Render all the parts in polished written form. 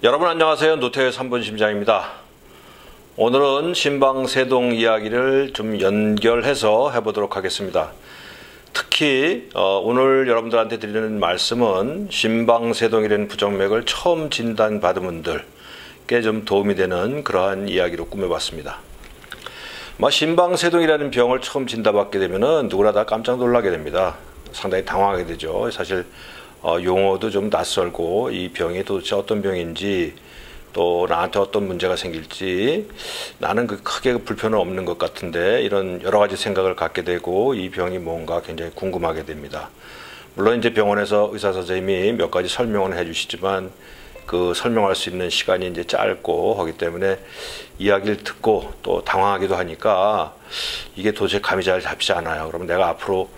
여러분 안녕하세요. 노태우 3분 심장입니다. 오늘은 신방세동 이야기를 좀 연결해서 해보도록 하겠습니다. 특히 오늘 여러분들한테 드리는 말씀은 신방세동이라는 부정맥을 처음 진단받은 분들께 좀 도움이 되는 그러한 이야기로 꾸며봤습니다. 신방세동이라는 병을 처음 진단받게 되면은 누구나 다 깜짝 놀라게 됩니다. 상당히 당황하게 되죠. 사실 용어도 좀 낯설고 이 병이 도대체 어떤 병인지 또 나한테 어떤 문제가 생길지 나는 크게 불편은 없는 것 같은데 이런 여러 가지 생각을 갖게 되고 이 병이 뭔가 굉장히 궁금하게 됩니다. 물론 이제 병원에서 의사 선생님이 몇 가지 설명을 해주시지만 그 설명할 수 있는 시간이 이제 짧고 하기 때문에 이야기를 듣고 또 당황하기도 하니까 이게 도대체 감이 잘 잡히지 않아요. 그러면 내가 앞으로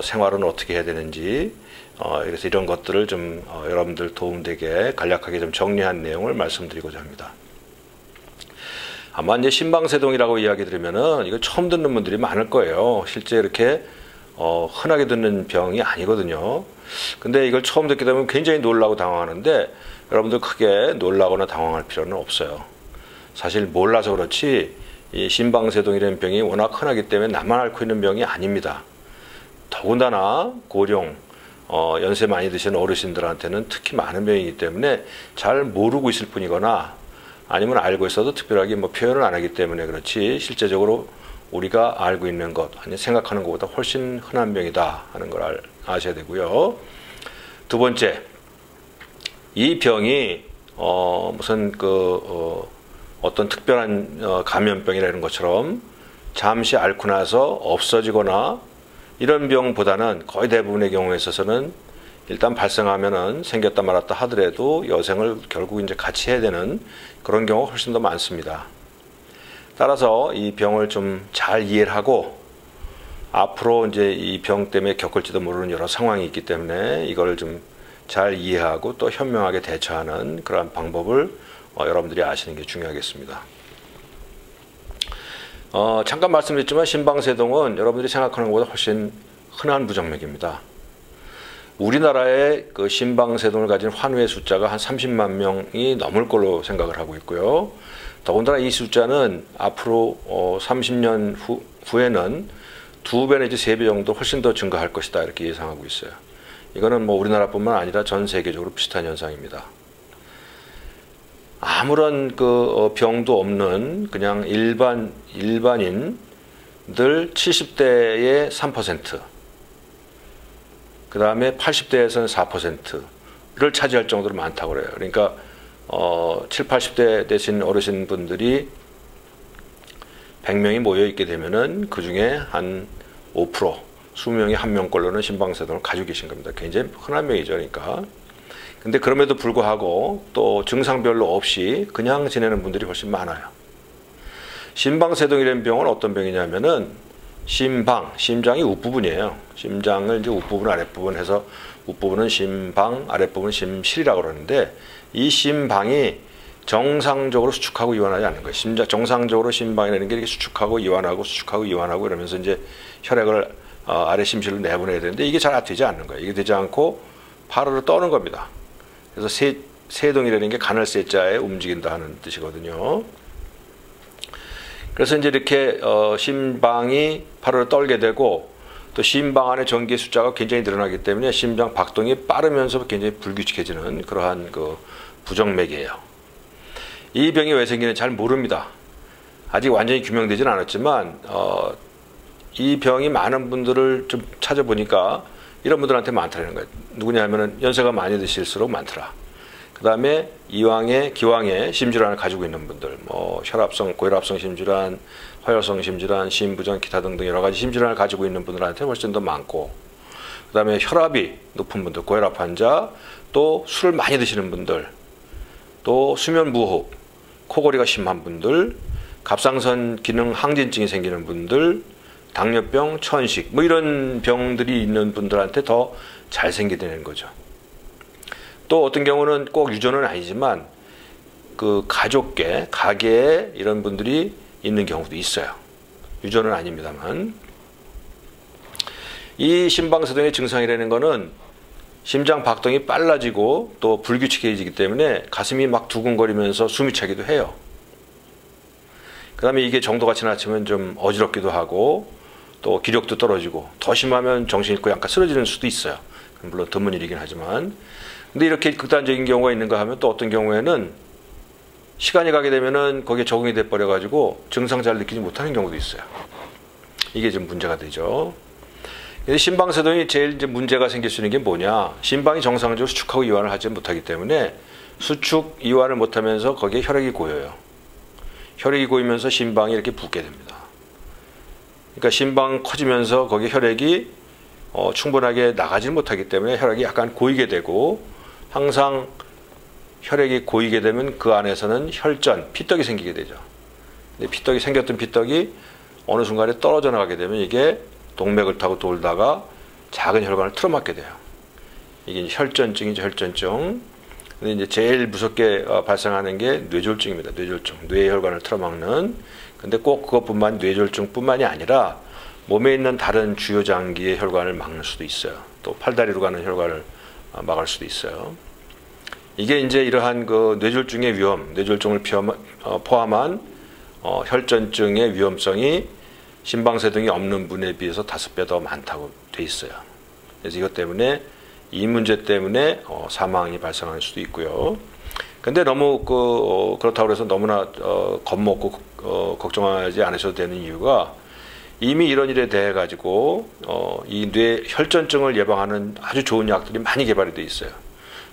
생활은 어떻게 해야 되는지 그래서 이런 것들을 좀 여러분들 도움되게 간략하게 좀 정리한 내용을 말씀드리고자 합니다. 아마 이제 신방세동이라고 이야기 들으면은 이거 처음 듣는 분들이 많을 거예요. 실제 이렇게 흔하게 듣는 병이 아니거든요. 근데 이걸 처음 듣게 되면 굉장히 놀라고 당황하는데 여러분들 크게 놀라거나 당황할 필요는 없어요. 사실 몰라서 그렇지 이 신방세동이라는 병이 워낙 흔하기 때문에 나만 앓고 있는 병이 아닙니다. 더군다나 고령 연세 많이 드시는 어르신들한테는 특히 많은 병이기 때문에 잘 모르고 있을 뿐이거나 아니면 알고 있어도 특별하게 표현을 안 하기 때문에 그렇지 실제적으로 우리가 알고 있는 것 아니 생각하는 것보다 훨씬 흔한 병이다 하는 걸 아셔야 되고요. 두 번째, 이 병이 무슨 어떤 특별한 감염병이라는 것처럼 잠시 앓고 나서 없어지거나 이런 병보다는 거의 대부분의 경우에 있어서는 일단 발생하면은 생겼다 말았다 하더라도 여생을 결국 이제 같이 해야 되는 그런 경우가 훨씬 더 많습니다. 따라서 이 병을 좀 잘 이해를 하고 앞으로 이제 이 병 때문에 겪을지도 모르는 여러 상황이 있기 때문에 이걸 좀 잘 이해하고 또 현명하게 대처하는 그러한 방법을 여러분들이 아시는 게 중요하겠습니다. 잠깐 말씀드렸지만 신방세동은 여러분들이 생각하는 것보다 훨씬 흔한 부정맥입니다. 우리나라의 그 신방세동을 가진 환우의 숫자가 한 30만 명이 넘을 걸로 생각을 하고 있고요. 더군다나 이 숫자는 앞으로 30년 후에는 2배 내지 3배 정도 훨씬 더 증가할 것이다 이렇게 예상하고 있어요. 이거는 우리나라뿐만 아니라 전 세계적으로 비슷한 현상입니다. 아무런 병도 없는 그냥 일반인들 70대의 3%, 그 다음에 80대에서는 4%를 차지할 정도로 많다고 그래요. 그러니까 7, 80대 되신 어르신분들이 100명이 모여 있게 되면은 그 중에 한 5%, 20명이 1명꼴로는 신방세동을 가지고 계신 겁니다. 굉장히 흔한 병이죠. 그러니까. 근데 그럼에도 불구하고 또 증상별로 없이 그냥 지내는 분들이 훨씬 많아요. 신방세동이라는 병은 어떤 병이냐면은 심장이 윗부분이에요. 심장을 이제 윗부분, 아랫부분 해서 윗부분은 심방, 아랫부분은 심실이라고 그러는데 이 심방이 정상적으로 수축하고 이완하지 않는 거예요. 정상적으로 심방이라는 게 이렇게 수축하고 이완하고 이러면서 이제 혈액을 아래 심실로 내보내야 되는데 이게 잘 되지 않는 거예요. 이게 되지 않고 파르르 떠는 겁니다. 그래서 세동이라는 게 간을 세자에 움직인다 하는 뜻이거든요. 그래서 이제 이렇게 심방이 파르르 떨게 되고 또 심방 안에 전기의 숫자가 굉장히 늘어나기 때문에 심장 박동이 빠르면서 굉장히 불규칙해지는 그러한 부정맥이에요. 이 병이 왜 생기는지 잘 모릅니다. 아직 완전히 규명되지는 않았지만 이 병이 많은 분들을 좀 찾아보니까 이런 분들한테 많다는 거예요. 누구냐 하면은 연세가 많이 드실수록 많더라. 그 다음에 기왕에 심질환을 가지고 있는 분들, 혈압성, 고혈압성 심질환, 화혈성 심질환, 심부전, 기타 등등 여러 가지 심질환을 가지고 있는 분들한테 훨씬 더 많고, 그 다음에 혈압이 높은 분들, 고혈압 환자, 또 술을 많이 드시는 분들, 또 수면 무호흡, 코골이가 심한 분들, 갑상선 기능 항진증이 생기는 분들, 당뇨병, 천식 이런 병들이 있는 분들한테 더 잘 생기게 되는 거죠. 또 어떤 경우는 꼭 유전은 아니지만 가계에 이런 분들이 있는 경우도 있어요. 유전은 아닙니다만 이 신방세동의 증상이라는 거는 심장 박동이 빨라지고 또 불규칙해지기 때문에 가슴이 막 두근거리면서 숨이 차기도 해요. 그 다음에 이게 정도가 지나치면 좀 어지럽기도 하고 또 기력도 떨어지고 더 심하면 정신 잃고 약간 쓰러지는 수도 있어요. 물론 드문 일이긴 하지만. 근데 이렇게 극단적인 경우가 있는가 하면 또 어떤 경우에는 시간이 가게 되면은 거기에 적응이 돼 버려 가지고 증상 잘 느끼지 못하는 경우도 있어요. 이게 좀 문제가 되죠. 심방세동이 제일 이제 문제가 생길 수 있는 게 뭐냐? 심방이 정상적으로 수축하고 이완을 하지 못하기 때문에 수축 이완을 못하면서 거기에 혈액이 고여요. 혈액이 고이면서 심방이 이렇게 붓게 됩니다. 그러니까 심방 커지면서 거기에 혈액이 충분하게 나가지 못하기 때문에 혈액이 약간 고이게 되고 항상 혈액이 고이게 되면 그 안에서는 혈전, 피떡이 생기게 되죠. 근데 피떡이 생겼던 피떡이 어느 순간에 떨어져 나가게 되면 이게 동맥을 타고 돌다가 작은 혈관을 틀어막게 돼요. 이게 혈전증이죠, 혈전증. 근데 이제 제일 무섭게 발생하는 게 뇌졸중입니다. 뇌졸중, 뇌의 혈관을 틀어막는. 근데 꼭 그것뿐만 뇌졸중뿐만이 아니라 몸에 있는 다른 주요 장기의 혈관을 막는 수도 있어요. 또 팔다리로 가는 혈관을 막을 수도 있어요. 이게 이제 이러한 그 뇌졸중의 위험, 뇌졸중을 포함한 혈전증의 위험성이 심방세동이 없는 분에 비해서 5배 더 많다고 돼 있어요. 그래서 이것 때문에 이 문제 때문에 사망이 발생할 수도 있고요. 근데 너무 그렇다고 해서 너무나 겁먹고 걱정하지 않으셔도 되는 이유가 이미 이런 일에 대해 가지고 이 뇌 혈전증을 예방하는 아주 좋은 약들이 많이 개발이 돼 있어요.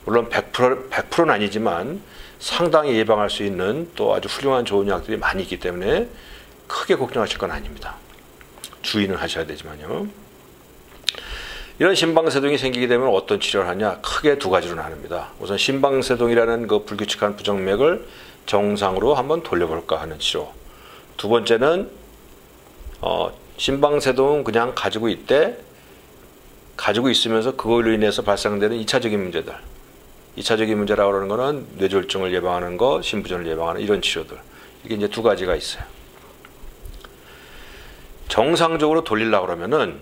물론 100%는 아니지만 상당히 예방할 수 있는 또 아주 훌륭한 좋은 약들이 많이 있기 때문에 크게 걱정하실 건 아닙니다. 주의는 하셔야 되지만요. 이런 심방세동이 생기게 되면 어떤 치료를 하냐? 크게 두 가지로 나눕니다. 우선 심방세동이라는 그 불규칙한 부정맥을 정상으로 한번 돌려볼까 하는 치료. 두 번째는 심방세동은 그냥 가지고 있으면서 그걸로 인해서 발생되는 2차적인 문제들. 2차적인 문제라고 하는 거는 뇌졸중을 예방하는 거, 심부전을 예방하는 이런 치료들. 이게 이제 두 가지가 있어요. 정상적으로 돌리려고 그러면은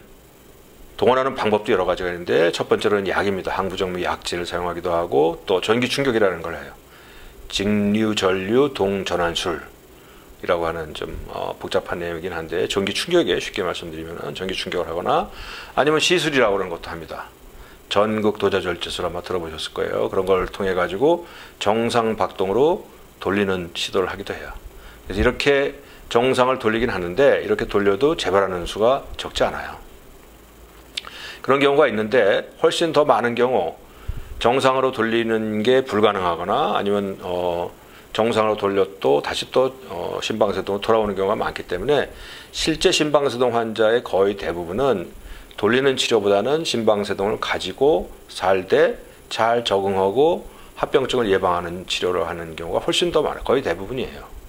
동원하는 방법도 여러 가지가 있는데 첫 번째로는 약입니다. 항부정맥 약제를 사용하기도 하고 또 전기 충격이라는 걸 해요. 직류, 전류, 동전환술이라고 하는 좀 복잡한 내용이긴 한데 전기 충격에 쉽게 말씀드리면 전기 충격을 하거나 아니면 시술이라고 하는 것도 합니다. 전극 도자절제술 아마 들어보셨을 거예요. 그런 걸 통해 가지고 정상 박동으로 돌리는 시도를 하기도 해요. 그래서 이렇게 정상을 돌리긴 하는데 이렇게 돌려도 재발하는 수가 적지 않아요. 그런 경우가 있는데 훨씬 더 많은 경우 정상으로 돌리는 게 불가능하거나 아니면 정상으로 돌려도 다시 또 심방세동으로 돌아오는 경우가 많기 때문에 실제 심방세동 환자의 거의 대부분은 돌리는 치료보다는 심방세동을 가지고 살 때 잘 적응하고 합병증을 예방하는 치료를 하는 경우가 훨씬 더 많아요. 거의 대부분이에요.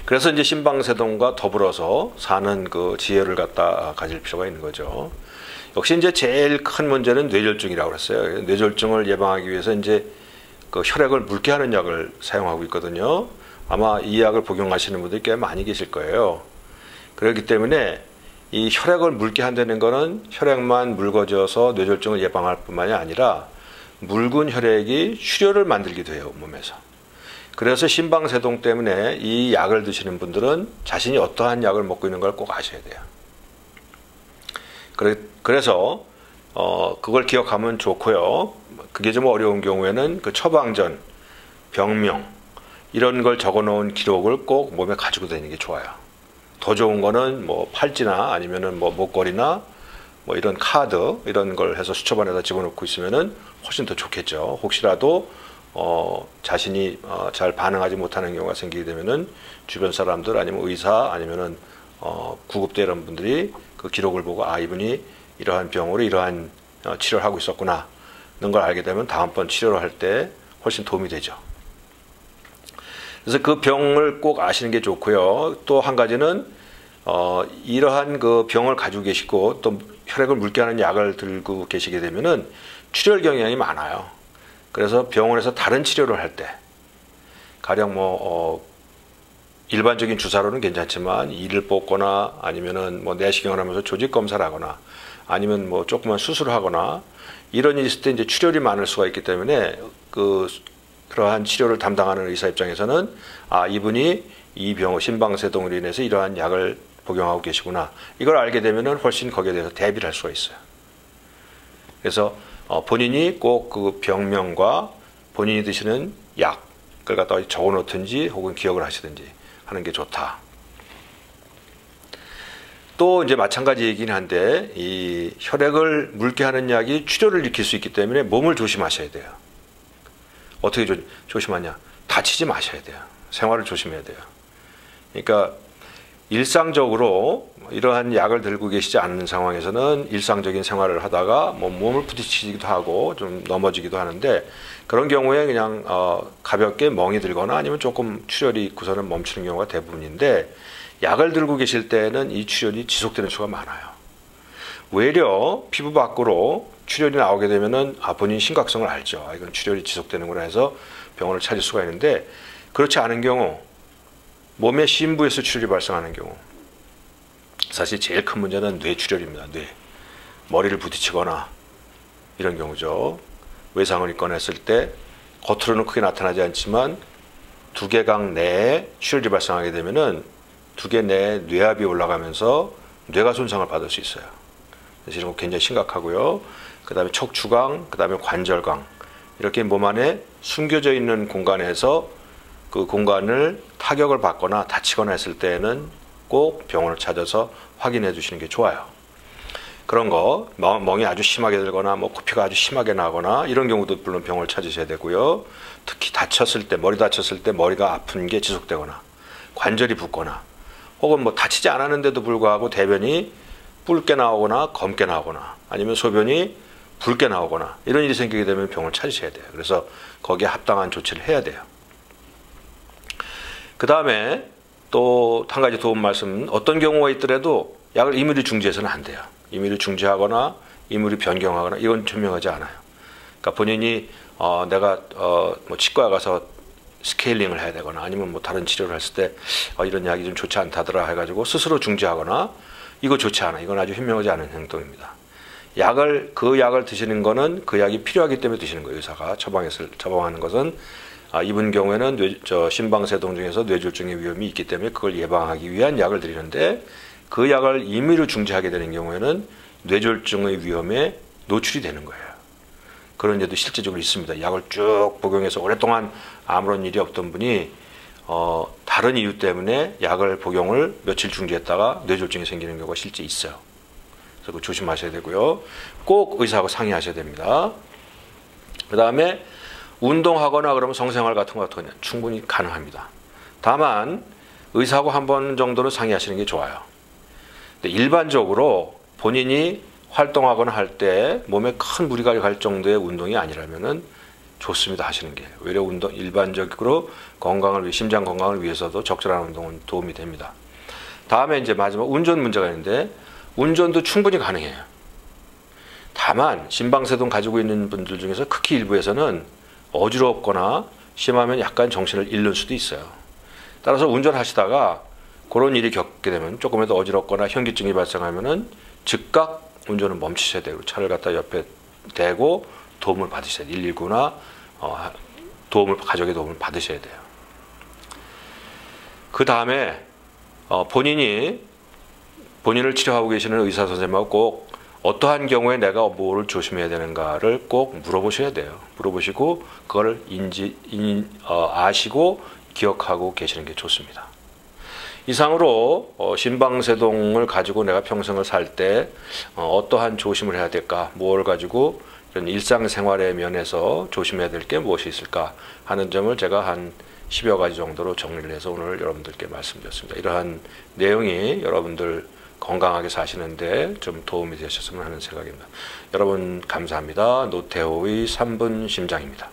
그래서 이제 심방세동과 더불어서 사는 그 지혜를 갖다 가질 필요가 있는 거죠. 역시 이제 제일 큰 문제는 뇌졸중이라고 그랬어요. 뇌졸중을 예방하기 위해서 이제 그 혈액을 묽게 하는 약을 사용하고 있거든요. 아마 이 약을 복용하시는 분들이 꽤 많이 계실 거예요. 그렇기 때문에 이 혈액을 묽게 한다는 거는 혈액만 묽어져서 뇌졸중을 예방할 뿐만이 아니라 묽은 혈액이 출혈을 만들기도 해요, 몸에서. 그래서 심방세동 때문에 이 약을 드시는 분들은 자신이 어떠한 약을 먹고 있는 걸 꼭 아셔야 돼요. 그래서 그걸 기억하면 좋고요. 그게 좀 어려운 경우에는 그 처방전, 병명 이런 걸 적어놓은 기록을 꼭 몸에 가지고 다니는 게 좋아요. 더 좋은 거는 뭐 팔찌나 아니면은 뭐 목걸이나 뭐 이런 카드 이런 걸 해서 수첩안에다 집어넣고 있으면은 훨씬 더 좋겠죠. 혹시라도 자신이 잘 반응하지 못하는 경우가 생기게 되면은 주변 사람들 아니면 의사 아니면은 구급대 이런 분들이 그 기록을 보고 아 이분이 이러한 병으로 이러한 치료를 하고 있었구나 하는 걸 알게 되면 다음번 치료를 할 때 훨씬 도움이 되죠. 그래서 그 병을 꼭 아시는 게 좋고요. 또 한 가지는 이러한 그 병을 가지고 계시고 또 혈액을 묽게 하는 약을 들고 계시게 되면은 출혈 경향이 많아요. 그래서 병원에서 다른 치료를 할 때 가령 뭐 일반적인 주사로는 괜찮지만 이를 뽑거나 아니면은 뭐 내시경을 하면서 조직 검사를 하거나 아니면 뭐 조그만 수술을 하거나 이런 일이 있을 때 이제 출혈이 많을 수가 있기 때문에 그러한 치료를 담당하는 의사 입장에서는 이분이 이 심방세동으로 인해서 이러한 약을 복용하고 계시구나. 이걸 알게 되면은 훨씬 거기에 대해서 대비를 할 수가 있어요. 그래서 본인이 꼭 그 병명과 본인이 드시는 약을 갖다가 적어 놓든지 혹은 기억을 하시든지 하는 게 좋다. 또 이제 마찬가지 얘기긴 한데 이 혈액을 묽게 하는 약이 출혈을 일으킬 수 있기 때문에 몸을 조심하셔야 돼요. 어떻게 조심하냐? 다치지 마셔야 돼요. 생활을 조심해야 돼요. 그러니까 일상적으로 이러한 약을 들고 계시지 않는 상황에서는 일상적인 생활을 하다가 뭐 몸을 부딪히기도 하고 좀 넘어지기도 하는데 그런 경우에 그냥 가볍게 멍이 들거나 아니면 조금 출혈이 있고서는 멈추는 경우가 대부분인데 약을 들고 계실 때는 이 출혈이 지속되는 수가 많아요. 외려 피부 밖으로 출혈이 나오게 되면은 본인 심각성을 알죠. 이건 출혈이 지속되는구나 해서 병원을 찾을 수가 있는데 그렇지 않은 경우 몸의 심부에서 출혈이 발생하는 경우 사실 제일 큰 문제는 뇌 출혈입니다. 머리를 부딪히거나 이런 경우죠. 외상을 입거나 했을 때 겉으로는 크게 나타나지 않지만 두개강 내에 출혈이 발생하게 되면은 두개 내에 뇌압이 올라가면서 뇌가 손상을 받을 수 있어요. 그래서 이런 거 굉장히 심각하고요. 그 다음에 척추강, 그 다음에 관절강 이렇게 몸 안에 숨겨져 있는 공간에서 그 공간을 타격을 받거나 다치거나 했을 때에는 꼭 병원을 찾아서 확인해 주시는 게 좋아요. 그런 거 멍이 아주 심하게 들거나 뭐 코피가 아주 심하게 나거나 이런 경우도 물론 병원을 찾으셔야 되고요. 특히 다쳤을 때 머리 다쳤을 때 머리가 아픈 게 지속되거나 관절이 붓거나 혹은 뭐 다치지 않았는데도 불구하고 대변이 붉게 나오거나 검게 나오거나 아니면 소변이 붉게 나오거나 이런 일이 생기게 되면 병원을 찾으셔야 돼요. 그래서 거기에 합당한 조치를 해야 돼요. 그 다음에 또 한 가지 도움 말씀, 어떤 경우가 있더라도 약을 임의로 중지해서는 안 돼요. 임의로 중지하거나 임의로 변경하거나 이건 현명하지 않아요. 그러니까 본인이 내가 뭐 치과에 가서 스케일링을 해야 되거나 아니면 뭐 다른 치료를 했을 때 이런 약이 좀 좋지 않다더라 해가지고 스스로 중지하거나 이거 좋지 않아. 이건 아주 현명하지 않은 행동입니다. 그 약을 드시는 거는 그 약이 필요하기 때문에 드시는 거예요. 의사가 처방하는 것은 이분 경우에는 심방세동 중에서 뇌졸중의 위험이 있기 때문에 그걸 예방하기 위한 약을 드리는데 그 약을 임의로 중지하게 되는 경우에는 뇌졸중의 위험에 노출이 되는 거예요. 그런 일도 실제적으로 있습니다. 약을 쭉 복용해서 오랫동안 아무런 일이 없던 분이 다른 이유 때문에 약을 복용을 며칠 중지했다가 뇌졸중이 생기는 경우가 실제 있어요. 그래서 그거 조심하셔야 되고요. 꼭 의사하고 상의하셔야 됩니다. 그 다음에 운동하거나 그러면 성생활 같은 거 같은 건 충분히 가능합니다. 다만 의사하고 한 번 정도는 상의하시는 게 좋아요. 근데 일반적으로 본인이 활동하거나 할 때 몸에 큰 무리가 갈 정도의 운동이 아니라면은 좋습니다. 하시는 게. 오히려 일반적으로 심장 건강을 위해서도 적절한 운동은 도움이 됩니다. 다음에 이제 마지막 운전 문제가 있는데 운전도 충분히 가능해요. 다만 심방세동 가지고 있는 분들 중에서 극히 일부에서는 어지럽거나 심하면 약간 정신을 잃는 수도 있어요. 따라서 운전하시다가 그런 일이 겪게 되면 조금이라도 어지럽거나 현기증이 발생하면은 즉각 운전을 멈추셔야 되고 차를 갖다 옆에 대고 도움을 받으셔야 돼요. 119나 가족의 도움을 받으셔야 돼요. 그 다음에 본인을 치료하고 계시는 의사 선생님하고 꼭 어떠한 경우에 내가 뭐를 조심해야 되는가를 꼭 물어보셔야 돼요. 물어보시고 그걸 아시고 기억하고 계시는 게 좋습니다. 이상으로 심방세동을 가지고 내가 평생을 살 때 어떠한 조심을 해야 될까, 뭘 가지고 이런 일상생활의 면에서 조심해야 될 게 무엇이 있을까 하는 점을 제가 한 10여 가지 정도로 정리를 해서 오늘 여러분들께 말씀드렸습니다. 이러한 내용이 여러분들 건강하게 사시는데 좀 도움이 되셨으면 하는 생각입니다. 여러분 감사합니다. 노태호의 3분 심장입니다.